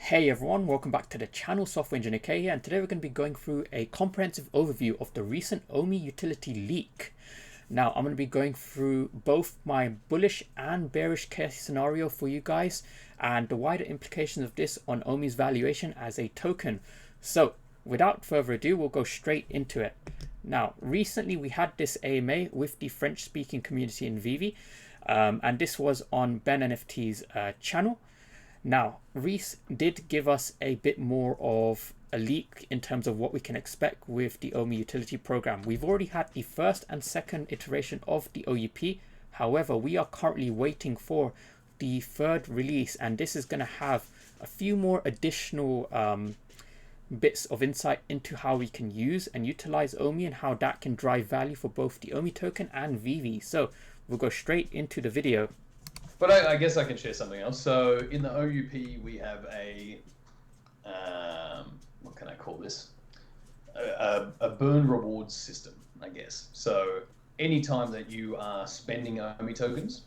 Hey everyone, welcome back to the channel. Software Engineer K here, and today we're going to be going through a comprehensive overview of the recent Omi utility leak. Now I'm going to be going through both my bullish and bearish case scenario for you guys and the wider implications of this on Omi's valuation as a token. So without further ado, we'll go straight into it. Now recently we had this AMA with the French speaking community in VeVe, and this was on VeVe NFTs channel. Now, Reese did give us a bit more of a leak in terms of what we can expect with the Omi utility program. We've already had the first and second iteration of the OUP. However, we are currently waiting for the third release, and this is going to have a few more additional bits of insight into how we can use and utilize Omi and how that can drive value for both the Omi token and VeVe. So we'll go straight into the video. But I guess I can share something else. So in the OUP, we have a, what can I call this? A burn rewards system, I guess. So anytime that you are spending Omi tokens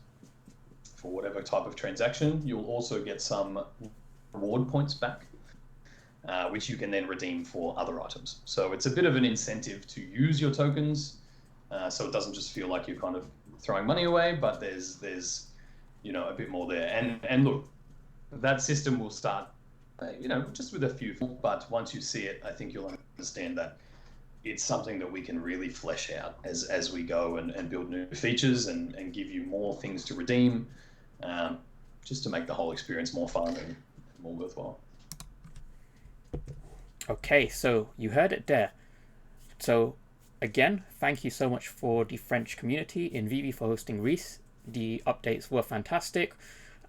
for whatever type of transaction, you'll also get some reward points back, which you can then redeem for other items. So it's a bit of an incentive to use your tokens, so it doesn't just feel like you're kind of throwing money away, but there's a bit more there. And look, that system will start, just with a few, but once you see it, I think you'll understand that it's something that we can really flesh out as we go and build new features and give you more things to redeem, just to make the whole experience more fun and more worthwhile. Okay, so you heard it there. So again, thank you so much for the French community in VeVe for hosting Reese. The updates were fantastic,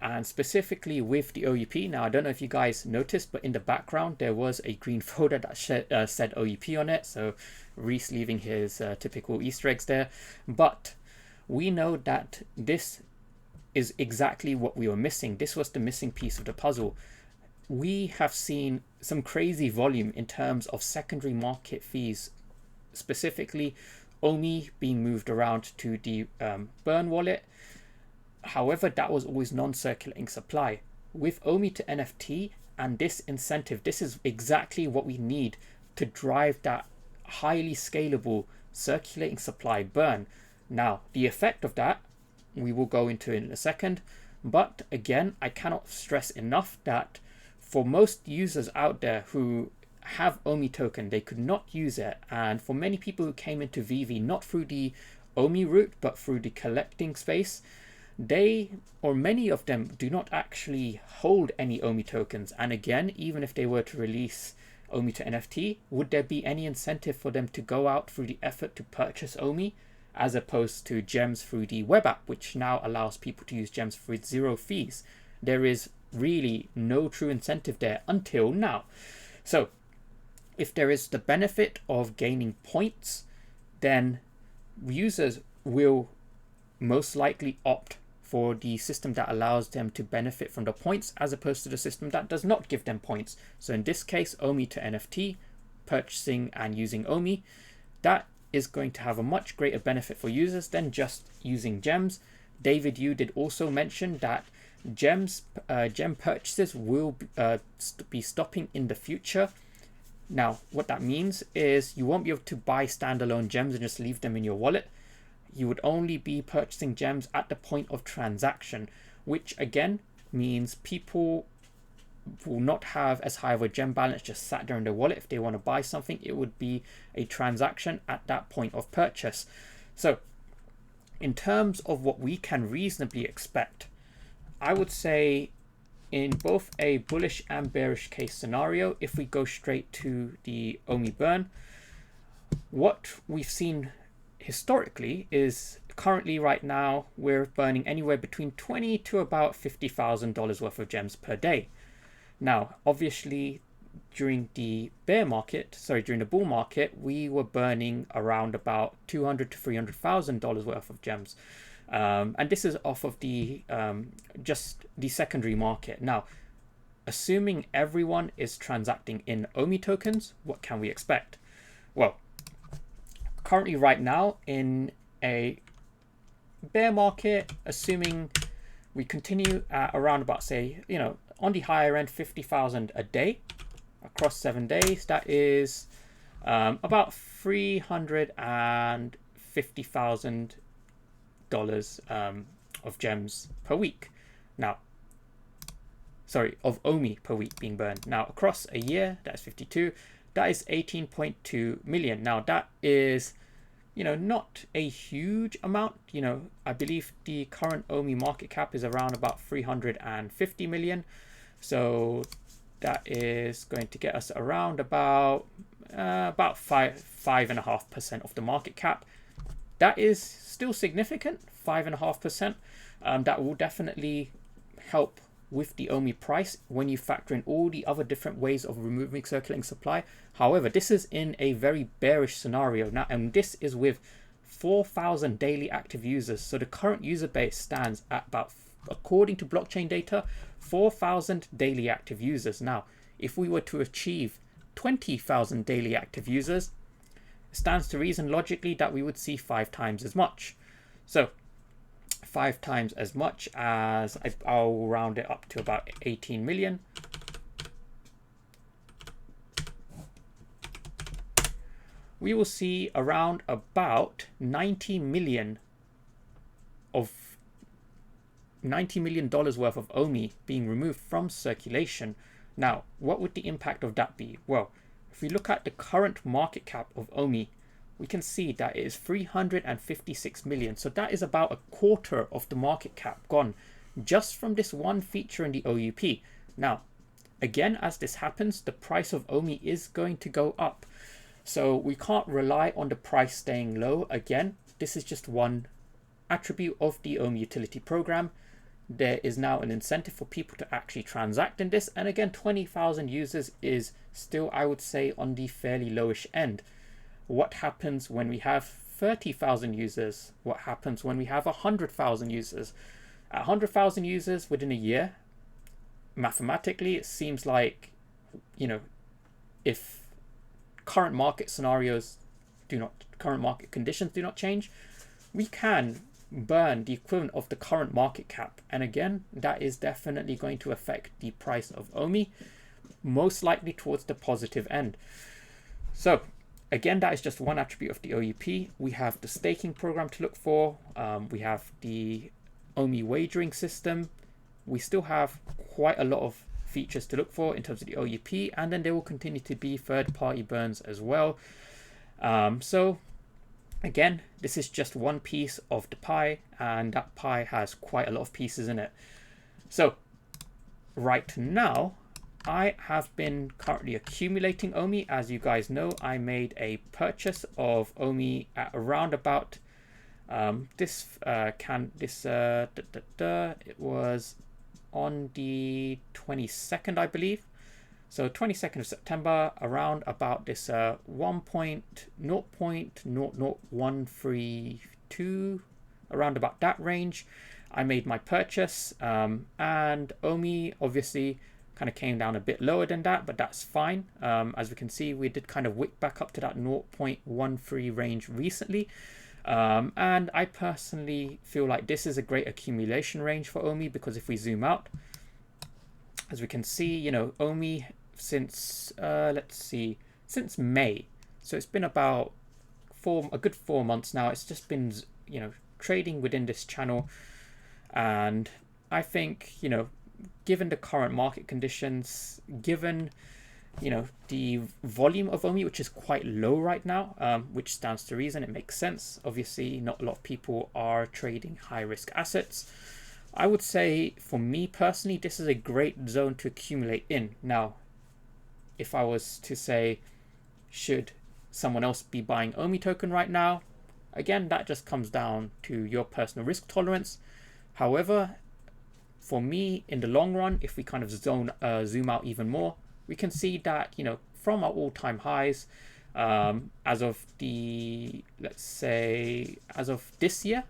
and specifically with the OUP. Now, I don't know if you guys noticed, but in the background there was a green folder that said OUP on it, so Reese leaving his typical Easter eggs there. But we know that this is exactly what we were missing. This was the missing piece of the puzzle. We have seen some crazy volume in terms of secondary market fees, specifically Omi being moved around to the burn wallet. However, that was always non-circulating supply. With Omi to NFT and this incentive, this is exactly what we need to drive that highly scalable circulating supply burn. Now, the effect of that we will go into in a second, but again, I cannot stress enough that for most users out there who have Omi token, they could not use it, and for many people who came into VeVe not through the Omi route but through the collecting space, they or many of them do not actually hold any Omi tokens. And again, even if they were to release Omi to NFT, would there be any incentive for them to go out through the effort to purchase Omi as opposed to gems through the web app, which now allows people to use gems for 0 fees? There is really no true incentive there until now. So if there is the benefit of gaining points, then users will most likely opt for the system that allows them to benefit from the points as opposed to the system that does not give them points. So in this case, Omi to NFT, purchasing and using Omi, that is going to have a much greater benefit for users than just using gems. David Yu did also mention that gem purchases will be stopping in the future. Now, what that means is you won't be able to buy standalone gems and just leave them in your wallet. You would only be purchasing gems at the point of transaction, which again means people will not have as high of a gem balance just sat there in their wallet. If they want to buy something, it would be a transaction at that point of purchase. So in terms of what we can reasonably expect, I would say in both a bullish and bearish case scenario, if we go straight to the Omi burn, what we've seen historically is currently right now we're burning anywhere between $20,000 to about $50,000 worth of gems per day. Now, obviously, during the during the bull market, we were burning around about $200,000 to $300,000 worth of gems. And this is off of the just the secondary market. Now, assuming everyone is transacting in Omi tokens, what can we expect? Well, currently right now in a bear market, assuming we continue at around about, say, on the higher end, 50,000 a day across 7 days. That is about $350,000 of gems per week. Now, sorry, of Omi per week being burned. Now, across a year, that's 52. That is 18.2 million. Now, that is, you know, not a huge amount. You know, I believe the current Omi market cap is around about 350 million. So that is going to get us around about 5.5% of the market cap. That is still significant, 5.5%. That will definitely help with the Omi price when you factor in all the other different ways of removing circulating supply. However, this is in a very bearish scenario now, and this is with 4,000 daily active users. So the current user base stands at about, according to blockchain data, 4,000 daily active users. Now, if we were to achieve 20,000 daily active users, it stands to reason logically that we would see 5 times as much. So 5 times as much as, I'll round it up to about 18 million. We will see around about $90 million worth of Omi being removed from circulation. Now, what would the impact of that be? Well, if we look at the current market cap of Omi, we can see that it is 356 million. So that is about a quarter of the market cap gone just from this one feature in the OUP. Now, again, as this happens, the price of Omi is going to go up. So we can't rely on the price staying low. Again, this is just one attribute of the Omi utility program. There is now an incentive for people to actually transact in this. And again, 20,000 users is still, I would say, on the fairly lowish end. What happens when we have 30,000 users? What happens when we have 100,000 users? At 100,000 users within a year, mathematically, it seems like, you know, if current market conditions do not change, we can burn the equivalent of the current market cap. And again, that is definitely going to affect the price of Omi, most likely towards the positive end. So again, that is just one attribute of the OUP. We have the staking program to look for. We have the Omi wagering system. We still have quite a lot of features to look for in terms of the OUP, and then there will continue to be third-party burns as well. So again, this is just one piece of the pie, and that pie has quite a lot of pieces in it. So right now, I have been currently accumulating Omi. As you guys know, I made a purchase of Omi at around about it was on the 22nd, I believe. So 22nd of September, around about this 1.0.00132, around about that range, I made my purchase. And Omi obviously kind of came down a bit lower than that, but that's fine. As we can see, we did kind of wick back up to that 0.13 range recently. And I personally feel like this is a great accumulation range for Omi, because if we zoom out, as we can see, you know, Omi since since May, so it's been about a good 4 months now. It's just been, you know, trading within this channel, and I think, you know, given the current market conditions, given, you know, the volume of Omi, which is quite low right now, which stands to reason, it makes sense. Obviously, not a lot of people are trading high risk assets. I would say, for me personally, this is a great zone to accumulate in. Now, if I was to say, should someone else be buying Omi token right now? Again, that just comes down to your personal risk tolerance. However, for me, in the long run, if we kind of zoom out even more, we can see that, you know, from our all-time highs, as of this year,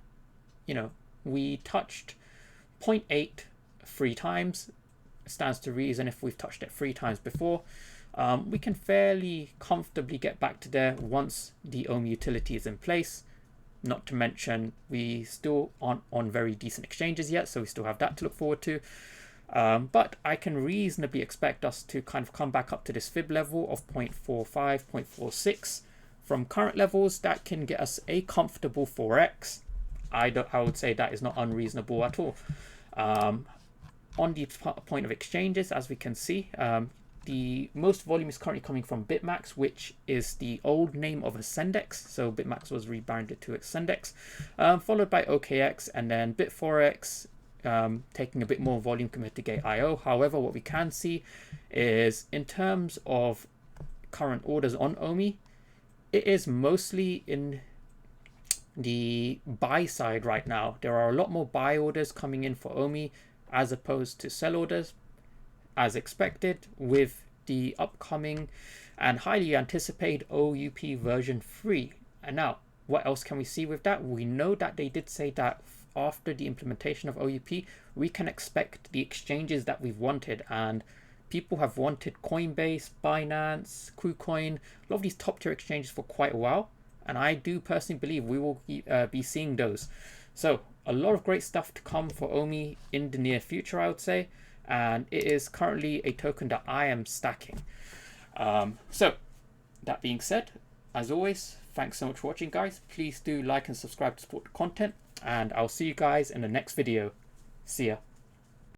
you know, we touched 0.8 3 times. It stands to reason if we've touched it 3 times before, we can fairly comfortably get back to there once the Omi utility is in place. Not to mention, we still aren't on very decent exchanges yet, so we still have that to look forward to. But I can reasonably expect us to kind of come back up to this fib level of 0.45, 0.46. From current levels, that can get us a comfortable 4x. I would say that is not unreasonable at all. On the point of exchanges, as we can see, the most volume is currently coming from BitMax, which is the old name of Ascendex. So BitMax was rebranded to Ascendex, followed by OKX, and then Bit4x taking a bit more volume compared to Gate.io. However, what we can see is in terms of current orders on Omi, it is mostly in the buy side right now. There are a lot more buy orders coming in for Omi as opposed to sell orders, as expected, with the upcoming and highly anticipated OUP version 3. And now, what else can we see with that? We know that they did say that after the implementation of OUP, we can expect the exchanges that we've wanted, and people have wanted Coinbase, Binance, KuCoin, a lot of these top tier exchanges for quite a while, and I do personally believe we will be seeing those. So a lot of great stuff to come for Omi in the near future, I would say, and it is currently a token that I am stacking. So that being said, as always, thanks so much for watching, guys. Please do like and subscribe to support the content, and I'll see you guys in the next video. See ya.